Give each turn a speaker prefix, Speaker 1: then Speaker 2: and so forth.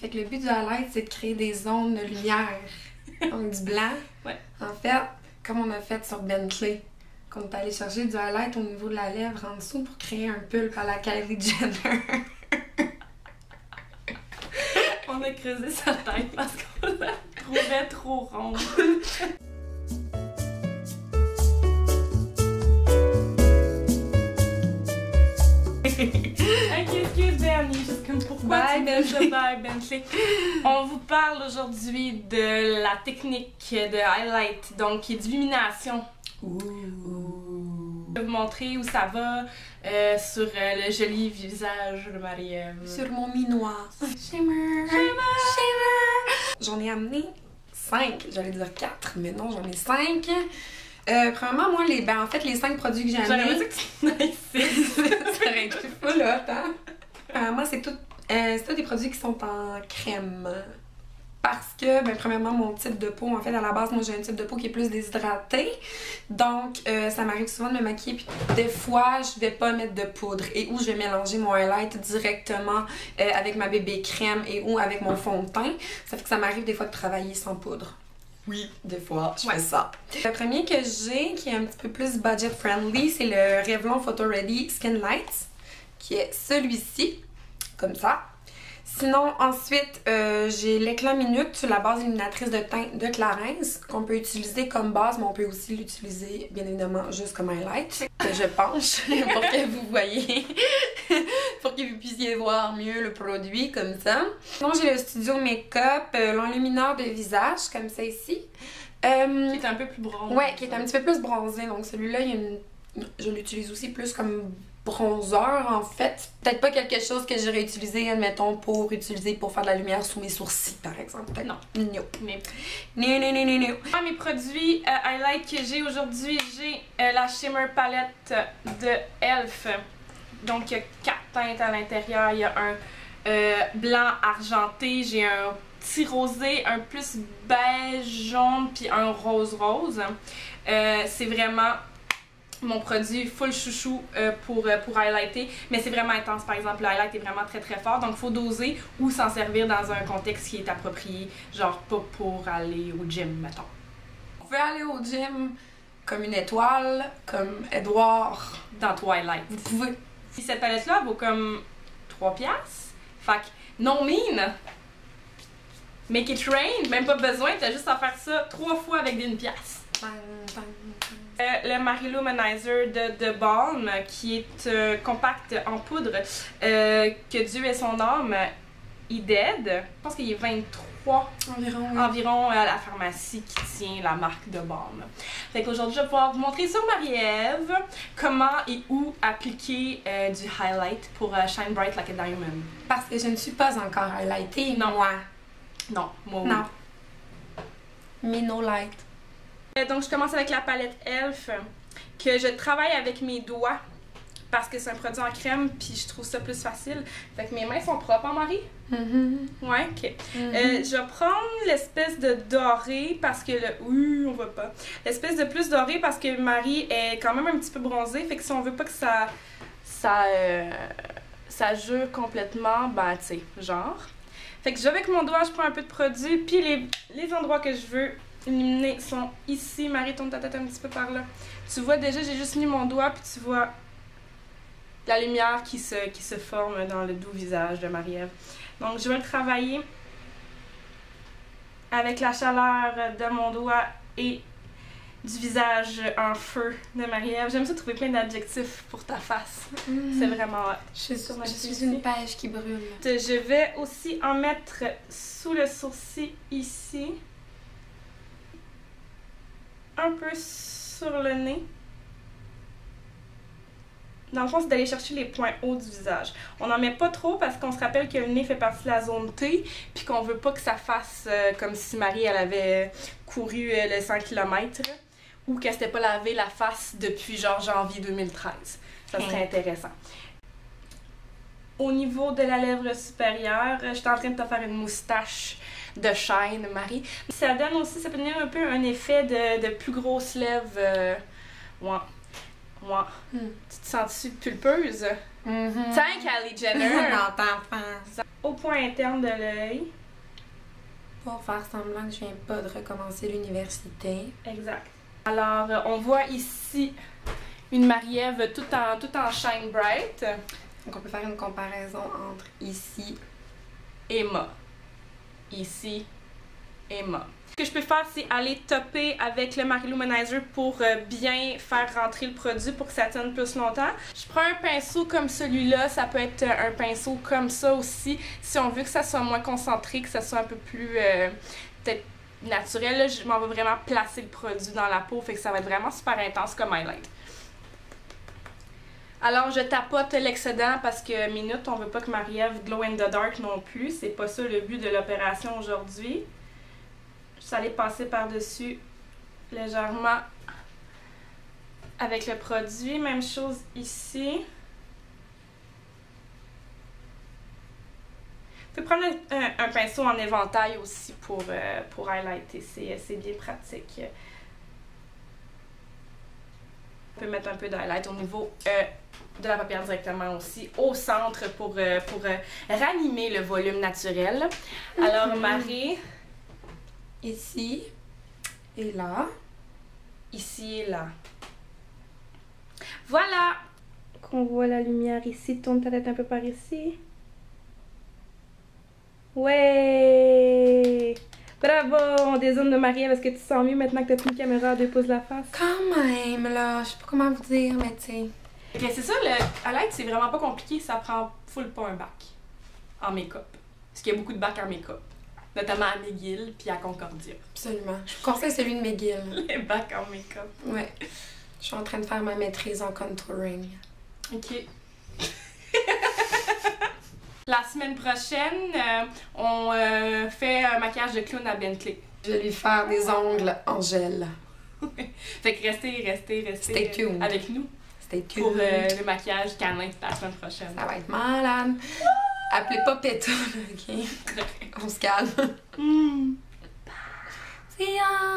Speaker 1: Fait que le but du highlight, c'est de créer des zones de lumière. Donc du blanc.
Speaker 2: Ouais.
Speaker 1: En fait, comme on a fait sur Bentley, qu'on est allé chercher du highlight au niveau de la lèvre en dessous pour créer un pulpe à la Kylie Jenner.
Speaker 2: On a creusé sa tête parce qu'on la trouvait trop ronde. Excuse Benny, juste comme pourquoi
Speaker 1: Bye,
Speaker 2: tu dis ça? Bye Bentley. On vous parle aujourd'hui de la technique de highlight, donc qui est d'illumination. Je vais vous montrer où ça va sur le joli visage de Marie-Ève.
Speaker 1: Sur mon minois. Shimmer! Shimmer! J'en ai amené 5. J'allais dire 4, mais non, j'en ai 5. Premièrement, moi, en fait, les 5 produits que j'ai amenés...
Speaker 2: J'aurais dit que tu n'as ici.
Speaker 1: Ça aurait été full hot, hein? Premièrement, c'est tout des produits qui sont en crème. Parce que, premièrement, mon type de peau, en fait, à la base, moi, j'ai un type de peau qui est plus déshydraté. Donc, ça m'arrive souvent de me maquiller, puis des fois, je vais pas mettre de poudre. Et où je vais mélanger mon highlight directement avec ma bébé crème et ou avec mon fond de teint. Ça fait que ça m'arrive des fois de travailler sans poudre. Oui, des fois, je fais ça. Le premier que j'ai, qui est un petit peu plus budget friendly, c'est le Revlon Photo Ready Skin Light, qui est celui-ci, comme ça. Sinon, ensuite, j'ai l'éclat minute sur la base illuminatrice de teint de Clarins, qu'on peut utiliser comme base, mais on peut aussi l'utiliser, bien évidemment, juste comme highlight. Que je penche pour que vous voyez, pour que vous puissiez voir mieux le produit, comme ça. Sinon, j'ai le Studio Makeup, l'enlumineur de visage, comme ça ici.
Speaker 2: Qui est un peu plus bronzé.
Speaker 1: Ouais, qui est un petit peu plus bronzé. Donc, celui-là, je l'utilise aussi plus comme bronzer en fait. Peut-être pas quelque chose que j'aurais utilisé, admettons, pour faire de la lumière sous mes sourcils, par exemple.
Speaker 2: Non.
Speaker 1: No.
Speaker 2: Mais...
Speaker 1: No.
Speaker 2: Mes produits highlight que j'ai aujourd'hui, j'ai la Shimmer Palette de e.l.f. Donc, il y a 4 teintes à l'intérieur. Il y a un blanc argenté, j'ai un petit rosé, un plus beige jaune, puis un rose. C'est vraiment mon produit full chouchou pour highlighter, mais c'est vraiment intense. Par exemple, le highlight est vraiment très fort, donc il faut doser ou s'en servir dans un contexte qui est approprié, genre pas pour aller au gym, mettons.
Speaker 1: Vous pouvez aller au gym comme une étoile, comme Edouard.
Speaker 2: Dans Twilight.
Speaker 1: Vous pouvez.
Speaker 2: Puis cette palette-là vaut comme 3$. Fait que non mine! Make it rain, même pas besoin, t'as juste à faire ça 3 fois avec des 1$. Le Mary-Lou Manizer de Balm, qui est compact en poudre, que Dieu ait son âme, il dead. Je pense qu'il est 23 environ à la pharmacie qui tient la marque de Balm. Fait qu'aujourd'hui, je vais pouvoir vous montrer sur Marie-Ève comment et où appliquer du highlight pour Shine Bright Like a Diamond.
Speaker 1: Parce que je ne suis pas encore highlightée,
Speaker 2: Non.
Speaker 1: moi.
Speaker 2: Non, moi oui.
Speaker 1: Non. Mais no light.
Speaker 2: Donc, je commence avec la palette e.l.f. que je travaille avec mes doigts parce que c'est un produit en crème puis je trouve ça plus facile. Fait que mes mains sont propres, hein, Marie? Ouais, ok. Je vais prendre l'espèce de doré parce que on voit pas. L'espèce de plus doré parce que Marie est quand même un petit peu bronzée. Fait que si on veut pas que ça jure complètement, ben, tu sais, genre. Fait que je vais avec mon doigt, je prends un peu de produit puis les endroits que je veux illuminer sont ici. Marie, tourne ta tête un petit peu par là. Tu vois déjà, j'ai juste mis mon doigt, puis tu vois la lumière qui se forme dans le doux visage de Marie-Ève. Donc, je vais le travailler avec la chaleur de mon doigt et du visage en feu de Marie-Ève. J'aime ça trouver plein d'adjectifs pour ta face. C'est vraiment hot.
Speaker 1: Je suis une pêche qui brûle.
Speaker 2: Je vais aussi en mettre sous le sourcil ici. Un peu sur le nez. Dans le fond, c'est d'aller chercher les points hauts du visage. On n'en met pas trop parce qu'on se rappelle que le nez fait partie de la zone T, puis qu'on veut pas que ça fasse comme si Marie elle avait couru le 100 km ou qu'elle s'était pas lavé la face depuis genre janvier 2013. Ça serait intéressant. Au niveau de la lèvre supérieure, je suis en train de te faire une moustache de shine, Marie. Ça donne aussi, ça peut donner un peu un effet de plus grosse lèvres. Ouais. Tu te sens-tu pulpeuse? Tiens, Kylie Jenner!
Speaker 1: Dans ta face.
Speaker 2: Au point interne de l'œil.
Speaker 1: Pour faire semblant que je viens pas de recommencer l'université.
Speaker 2: Exact. Alors, on voit ici une Marie-Ève tout en shine bright.
Speaker 1: Donc on peut faire une comparaison entre ici
Speaker 2: Emma. Ici, Emma. Ce que je peux faire, c'est aller topper avec le Marie Luminizer pour bien faire rentrer le produit pour que ça tienne plus longtemps. Je prends un pinceau comme celui-là, ça peut être un pinceau comme ça aussi, si on veut que ça soit moins concentré, que ça soit un peu plus peut-être naturel. Là, je m'en vais vraiment placer le produit dans la peau, fait que ça va être vraiment super intense comme highlight. Alors, je tapote l'excédent parce que minute, on veut pas que Marie-Ève glow in the dark non plus. C'est pas ça le but de l'opération aujourd'hui. Juste aller passer par-dessus légèrement avec le produit. Même chose ici. Vous pouvez prendre un pinceau en éventail aussi pour highlighter. C'est bien pratique. On peut mettre un peu de highlight au niveau de la paupière directement aussi, au centre pour ranimer le volume naturel. Alors, Marie...
Speaker 1: ici et là.
Speaker 2: Ici et là. Voilà! Qu'on voit la lumière ici, tourne ta tête un peu par ici. Ouais! Bravo! On dézoome de Marie-Ève. Est-ce que tu te sens mieux maintenant que tu as pris une caméra à 2 pouces de la face?
Speaker 1: Quand même, là. Je sais pas comment vous dire, mais tu sais.
Speaker 2: Okay, c'est ça, le highlight, c'est vraiment pas compliqué. Ça prend full pas un bac en make-up. Parce qu'il y a beaucoup de bacs en make-up. Notamment à McGill puis à Concordia.
Speaker 1: Absolument. Je vous conseille celui de McGill.
Speaker 2: Les bacs en make-up.
Speaker 1: Ouais. Je suis en train de faire ma maîtrise en contouring.
Speaker 2: OK. La semaine prochaine, on fait un maquillage de clown à Bentley.
Speaker 1: Je vais lui faire des ongles en gel.
Speaker 2: Fait que restez
Speaker 1: Stay tuned.
Speaker 2: avec nous
Speaker 1: Stay tuned.
Speaker 2: pour le maquillage canin la semaine prochaine.
Speaker 1: Ça va être malade. Appelez pas Pétole, OK? On se calme.
Speaker 2: Mm.
Speaker 1: See ya!